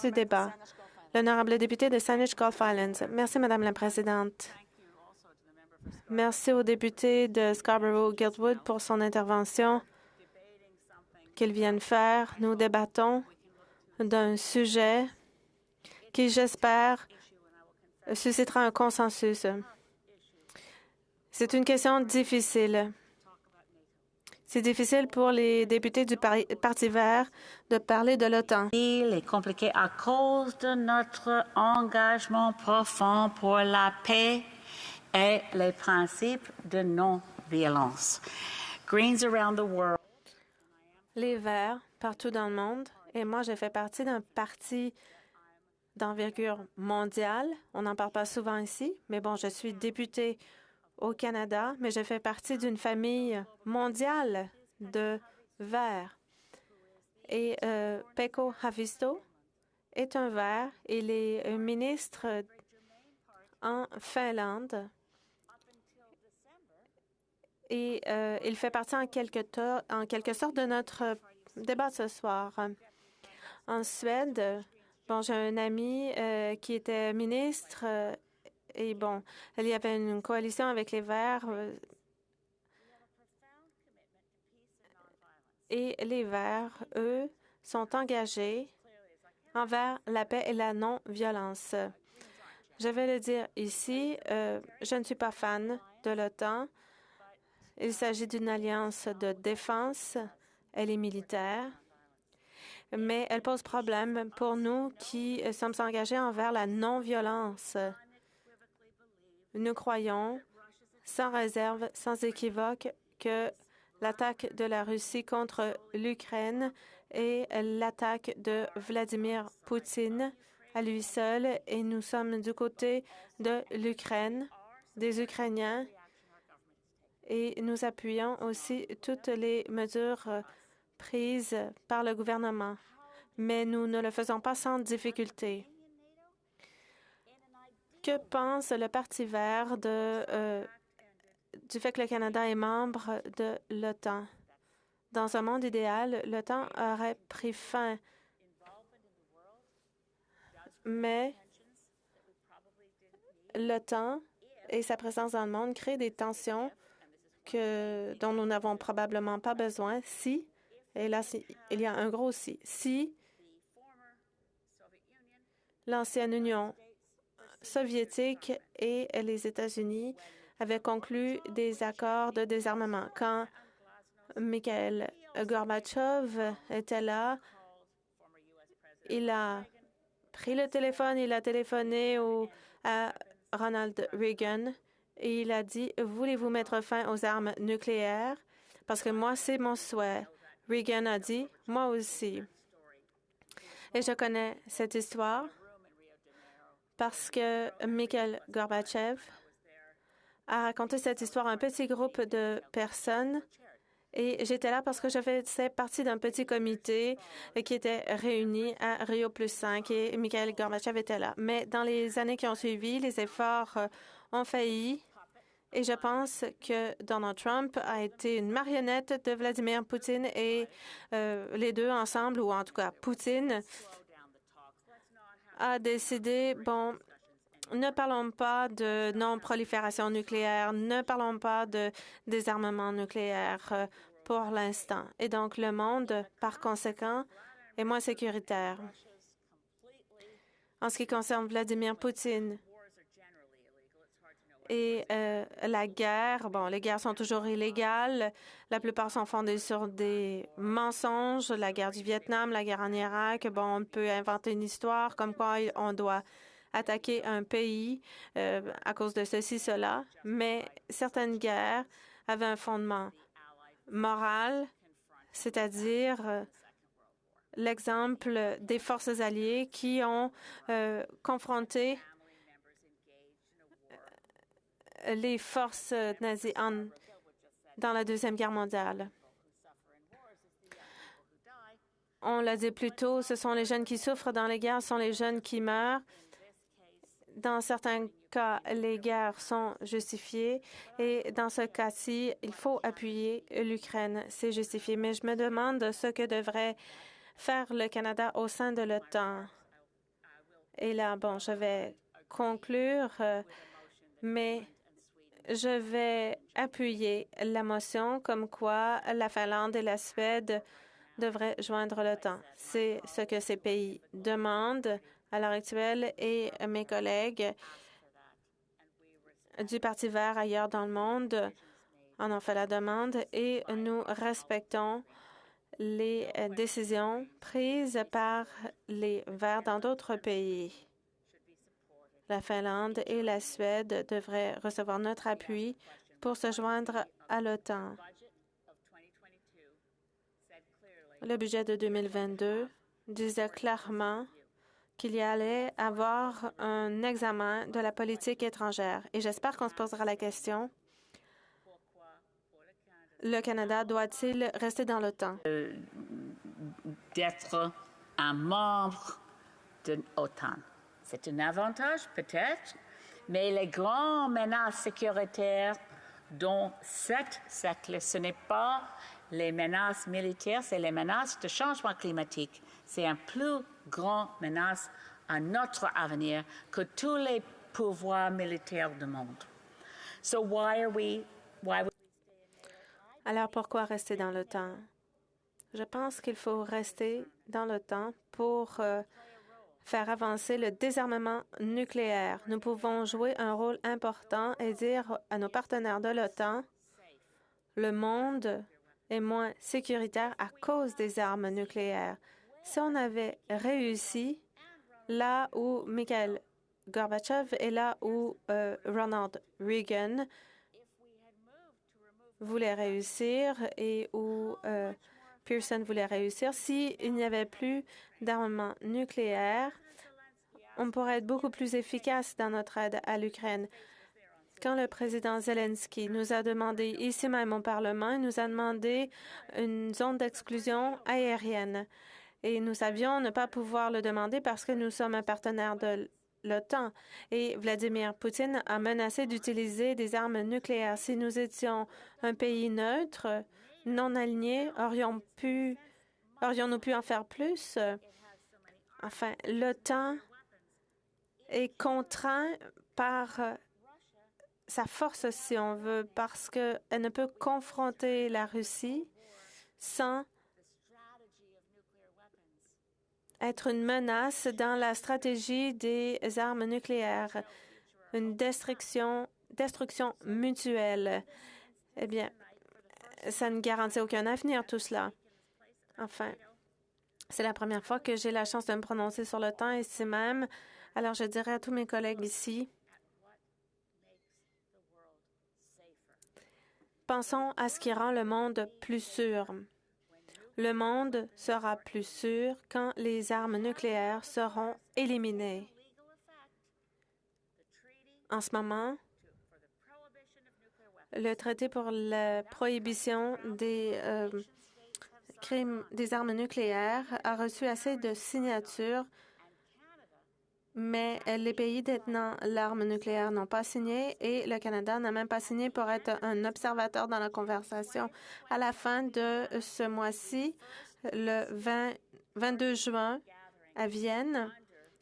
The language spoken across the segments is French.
du débat. L'honorable député de Saanich Gulf Islands. Merci, Madame la Présidente. Merci au député de Scarborough-Guildwood pour son intervention qu'il vient de faire. Nous débattons d'un sujet qui, j'espère, suscitera un consensus. C'est une question difficile. C'est difficile pour les députés du Parti vert de parler de l'OTAN. Il est compliqué à cause de notre engagement profond pour la paix et les principes de non-violence. Greens around the world. Les Verts, partout dans le monde, et moi, j'ai fait partie d'un parti d'envergure mondiale. On n'en parle pas souvent ici, mais bon, je suis députée au Canada, mais je fais partie d'une famille mondiale de Verts. Et Pekko Haavisto est un Vert. Il est ministre en Finlande. Et il fait partie en quelque sorte de notre débat ce soir. En Suède, bon, j'ai un ami qui était ministre et bon, il y avait une coalition avec les Verts et les Verts, eux, sont engagés envers la paix et la non-violence. Je vais le dire ici, je ne suis pas fan de l'OTAN. Il s'agit d'une alliance de défense. Elle est militaire, mais elle pose problème pour nous qui sommes engagés envers la non-violence. Nous croyons, sans réserve, sans équivoque, que l'attaque de la Russie contre l'Ukraine et l'attaque de Vladimir Poutine à lui seul, et nous sommes du côté de l'Ukraine, des Ukrainiens, et nous appuyons aussi toutes les mesures prises par le gouvernement. Mais nous ne le faisons pas sans difficulté. Que pense le Parti vert du fait que le Canada est membre de l'OTAN? Dans un monde idéal, l'OTAN aurait pris fin. Mais l'OTAN et sa présence dans le monde créent des tensions dont nous n'avons probablement pas besoin si, et là, il y a un gros si l'ancienne Union soviétique et les États-Unis avaient conclu des accords de désarmement. Quand Mikhail Gorbatchev était là, il a pris le téléphone, il a téléphoné à Ronald Reagan et il a dit « Voulez-vous mettre fin aux armes nucléaires? Parce que moi, c'est mon souhait. » Reagan a dit « Moi aussi. » Et je connais cette histoire parce que Mikhail Gorbatchev a raconté cette histoire à un petit groupe de personnes et j'étais là parce que je faisais partie d'un petit comité qui était réuni à Rio+5 et Mikhail Gorbatchev était là. Mais dans les années qui ont suivi, les efforts ont failli et je pense que Donald Trump a été une marionnette de Vladimir Poutine et les deux ensemble, ou en tout cas Poutine, a décidé, bon, ne parlons pas de non-prolifération nucléaire, ne parlons pas de désarmement nucléaire pour l'instant. Et donc, le monde, par conséquent, est moins sécuritaire. En ce qui concerne Vladimir Poutine et la guerre, bon, les guerres sont toujours illégales. La plupart sont fondées sur des mensonges. La guerre du Vietnam, la guerre en Irak, bon, on peut inventer une histoire comme quoi on doit attaquer un pays à cause de ceci, cela, mais certaines guerres avaient un fondement moral, c'est-à-dire l'exemple des forces alliées qui ont confronté les forces nazies dans la Deuxième Guerre mondiale. On l'a dit plus tôt, ce sont les jeunes qui souffrent dans les guerres, ce sont les jeunes qui meurent. Dans certains cas, les guerres sont justifiées et dans ce cas-ci, il faut appuyer l'Ukraine. C'est justifié. Mais je me demande ce que devrait faire le Canada au sein de l'OTAN. Et là, bon, je vais conclure, mais je vais appuyer la motion comme quoi la Finlande et la Suède devraient joindre l'OTAN. C'est ce que ces pays demandent à l'heure actuelle et mes collègues du Parti vert ailleurs dans le monde en ont fait la demande et nous respectons les décisions prises par les Verts dans d'autres pays. La Finlande et la Suède devraient recevoir notre appui pour se joindre à l'OTAN. Le budget de 2022 disait clairement qu'il y allait avoir un examen de la politique étrangère. Et j'espère qu'on se posera la question, le Canada doit-il rester dans l'OTAN? D'être un membre de l'OTAN. C'est un avantage, peut-être, mais les grandes menaces sécuritaires dont cette siècle, ce n'est pas les menaces militaires, c'est les menaces de changement climatique. C'est une plus grande menace à notre avenir que tous les pouvoirs militaires du monde. So Alors, pourquoi rester dans l'OTAN? Je pense qu'il faut rester dans l'OTAN pour faire avancer le désarmement nucléaire. Nous pouvons jouer un rôle important et dire à nos partenaires de l'OTAN, le monde est moins sécuritaire à cause des armes nucléaires. Si on avait réussi là où Mikhail Gorbatchev et là où Ronald Reagan voulait réussir et où Pearson voulait réussir, s'il n'y avait plus d'armement nucléaire, on pourrait être beaucoup plus efficace dans notre aide à l'Ukraine. Quand le président Zelensky nous a demandé, ici même au Parlement, il nous a demandé une zone d'exclusion aérienne. Et nous savions ne pas pouvoir le demander parce que nous sommes un partenaire de l'OTAN. Et Vladimir Poutine a menacé d'utiliser des armes nucléaires. Si nous étions un pays neutre, non aligné, aurions-nous pu en faire plus? Enfin, l'OTAN est contraint par sa force, si on veut, parce qu'elle ne peut confronter la Russie sans être une menace dans la stratégie des armes nucléaires, une destruction mutuelle. Eh bien, ça ne garantit aucun avenir, tout cela. Enfin, c'est la première fois que j'ai la chance de me prononcer sur le temps ici même. Alors, je dirais à tous mes collègues ici, pensons à ce qui rend le monde plus sûr. Le monde sera plus sûr quand les armes nucléaires seront éliminées. En ce moment, le traité pour la prohibition des crimes des armes nucléaires a reçu assez de signatures, mais les pays détenant l'arme nucléaire n'ont pas signé et le Canada n'a même pas signé pour être un observateur dans la conversation. À la fin de ce mois-ci, le 22 juin, à Vienne,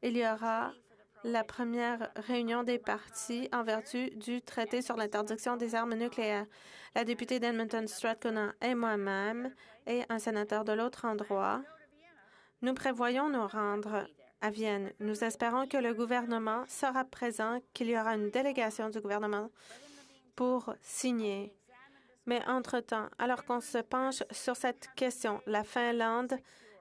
il y aura la première réunion des parties en vertu du traité sur l'interdiction des armes nucléaires. La députée d'Edmonton Strathcona et moi-même et un sénateur de l'autre endroit, nous prévoyons nous rendre à Vienne. Nous espérons que le gouvernement sera présent, qu'il y aura une délégation du gouvernement pour signer. Mais entre-temps, alors qu'on se penche sur cette question, la Finlande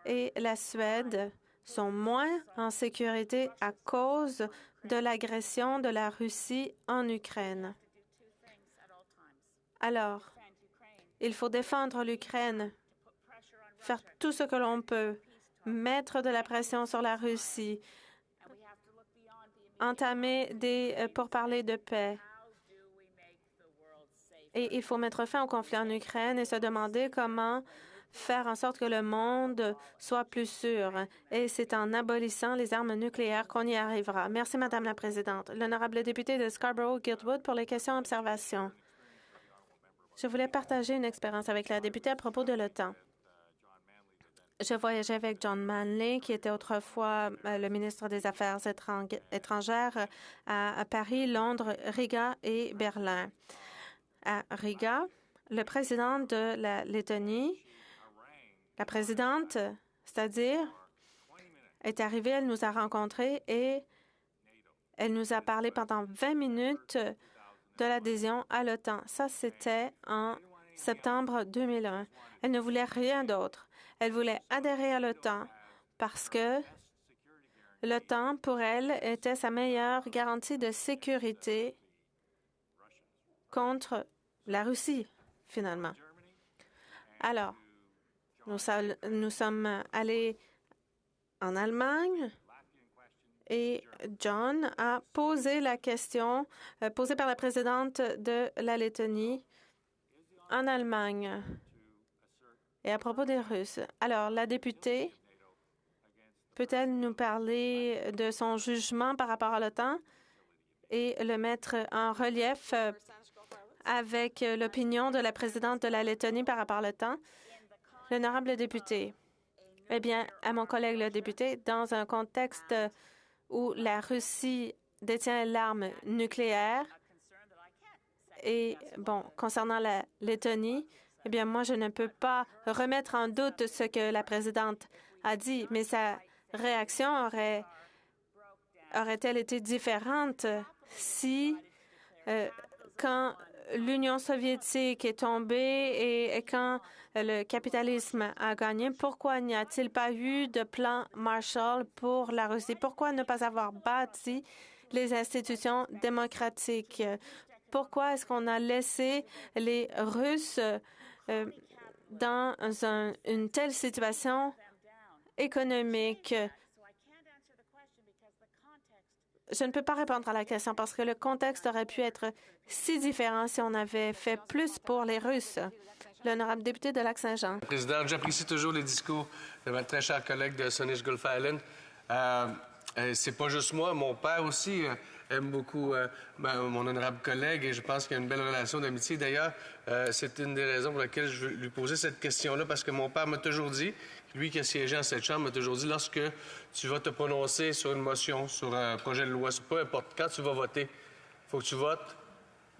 et la Suède sont moins en sécurité à cause de l'agression de la Russie en Ukraine. Alors, il faut défendre l'Ukraine, faire tout ce que l'on peut, mettre de la pression sur la Russie, entamer des pourparlers de paix. Et il faut mettre fin au conflit en Ukraine et se demander comment faire en sorte que le monde soit plus sûr. Et c'est en abolissant les armes nucléaires qu'on y arrivera. Merci, Madame la Présidente. L'honorable député de Scarborough-Guildwood pour les questions-observations. Je voulais partager une expérience avec la députée à propos de l'OTAN. Je voyageais avec John Manley, qui était autrefois le ministre des Affaires étrangères à Paris, Londres, Riga et Berlin. À Riga, le président de la Lettonie, la présidente, c'est-à-dire, est arrivée, elle nous a rencontrés et elle nous a parlé pendant 20 minutes de l'adhésion à l'OTAN. Ça, c'était en septembre 2001. Elle ne voulait rien d'autre. Elle voulait adhérer à l'OTAN parce que l'OTAN, pour elle, était sa meilleure garantie de sécurité contre la Russie, finalement. Alors, nous sommes allés en Allemagne et John a posé la question posée par la présidente de la Lettonie en Allemagne et à propos des Russes. Alors, la députée peut-elle nous parler de son jugement par rapport à l'OTAN et le mettre en relief avec l'opinion de la présidente de la Lettonie par rapport à l'OTAN? L'honorable député. Eh bien, à mon collègue le député, dans un contexte où la Russie détient l'arme nucléaire et, bon, concernant la Lettonie, eh bien, moi, je ne peux pas remettre en doute ce que la présidente a dit, mais sa réaction aurait-elle été différente si, quand l'Union soviétique est tombée et quand le capitalisme a gagné, pourquoi n'y a-t-il pas eu de plan Marshall pour la Russie? Pourquoi ne pas avoir bâti les institutions démocratiques? Pourquoi est-ce qu'on a laissé les Russes dans une telle situation économique? Je ne peux pas répondre à la question parce que le contexte aurait pu être si différent si on avait fait plus pour les Russes. L'honorable député de Lac-Saint-Jean. Président, j'apprécie toujours les discours de ma très chère collègue de Saanich Gulf Island. C'est pas juste moi, mon père aussi aime beaucoup mon honorable collègue et je pense qu'il y a une belle relation d'amitié. D'ailleurs, c'est une des raisons pour lesquelles je veux lui poser cette question-là parce que mon père m'a toujours dit, lui qui a siégé en cette chambre, m'a toujours dit, lorsque tu vas te prononcer sur une motion, sur un projet de loi, peu importe, quand tu vas voter, il faut que tu votes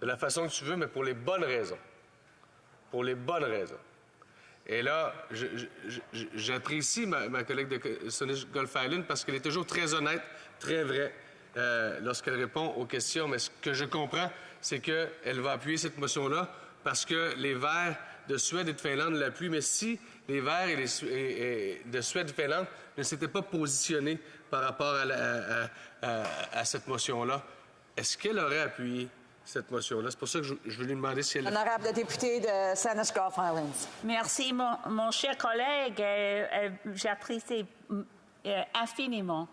de la façon que tu veux, mais pour les bonnes raisons. Pour les bonnes raisons. Et là, j'apprécie ma collègue de Saanich Gulf Island parce qu'elle est toujours très honnête, très vraie lorsqu'elle répond aux questions. Mais ce que je comprends, c'est qu'elle va appuyer cette motion-là parce que les Verts de Suède et de Finlande l'appuient. Mais si les Verts de Suède et de Finlande ne s'étaient pas positionnés par rapport à cette motion-là, est-ce qu'elle aurait appuyé cette motion-là? C'est pour ça que je veux lui demander si elle... Honorable député de Saanich Gulf Islands. Merci, mon cher collègue. J'apprécie infiniment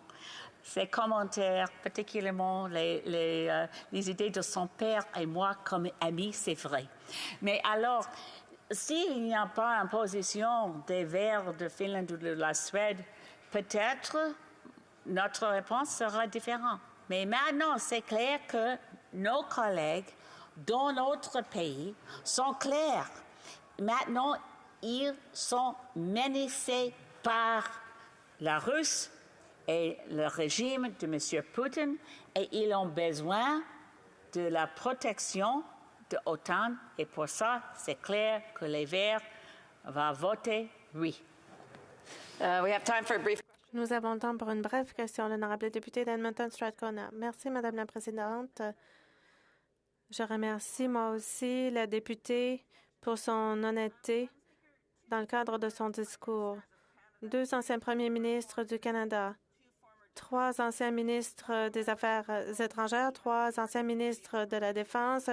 ses commentaires, particulièrement les idées de son père et moi comme amis, c'est vrai. Mais alors, s'il n'y a pas une position des Verts de Finlande ou de la Suède, peut-être notre réponse sera différente. Mais maintenant, c'est clair que nos collègues dans notre pays sont clairs. Maintenant, ils sont menacés par la Russie et le régime de M. Poutine et ils ont besoin de la protection de l'OTAN. Et pour ça, c'est clair que les Verts vont voter oui. We have time for a brief... Nous avons le temps pour une brève question. L'honorable député d'Edmonton-Strathcona. Merci, Madame la Présidente. Je remercie moi aussi la députée pour son honnêteté dans le cadre de son discours. 2 anciens premiers ministres du Canada, 3 anciens ministres des Affaires étrangères, 3 anciens ministres de la Défense,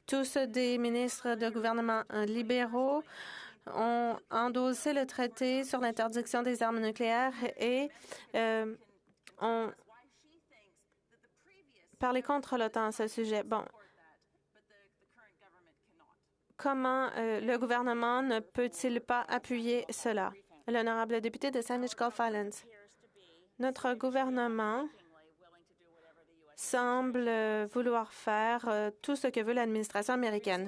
tous des ministres de gouvernements libéraux, ont endossé le traité sur l'interdiction des armes nucléaires et ont parlé contre l'OTAN à ce sujet. Bon, comment le gouvernement ne peut-il pas appuyer cela? L'honorable député de Saanich Gulf Islands. Notre gouvernement semble vouloir faire tout ce que veut l'administration américaine.